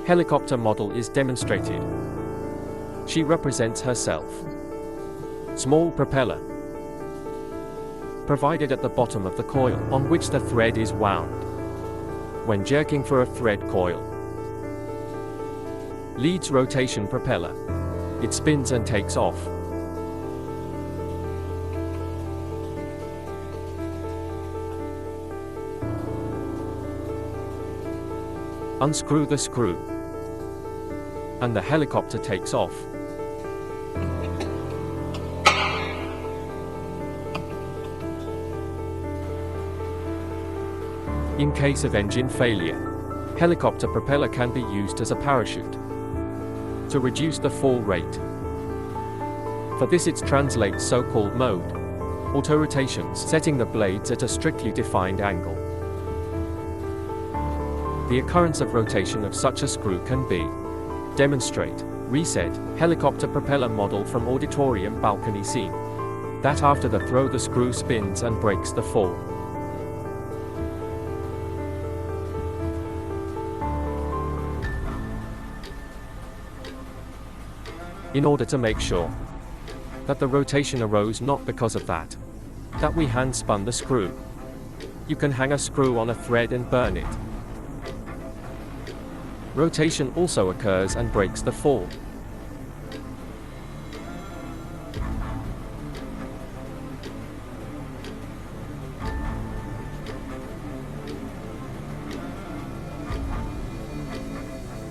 helicopter model is demonstrated. She represents herself. Small propeller provided at the bottom of the coil, on which the thread is wound. When jerking for a thread coil, leads rotation propeller. It spins and takes off. Unscrew the screw, and the helicopter takes off. In case of engine failure, helicopter propeller can be used as a parachute to reduce the fall rate. For this it translates so-called mode, auto-rotations, setting the blades at a strictly defined angle. The occurrence of rotation of such a screw can be demonstrate, reset, helicopter propeller model from auditorium balcony scene. That after the throw the screw spins and breaks the fall. In order to make sure that the rotation arose not because of that we hand spun the screw. You can hang a screw on a thread and burn it. Rotation also occurs and breaks the fall.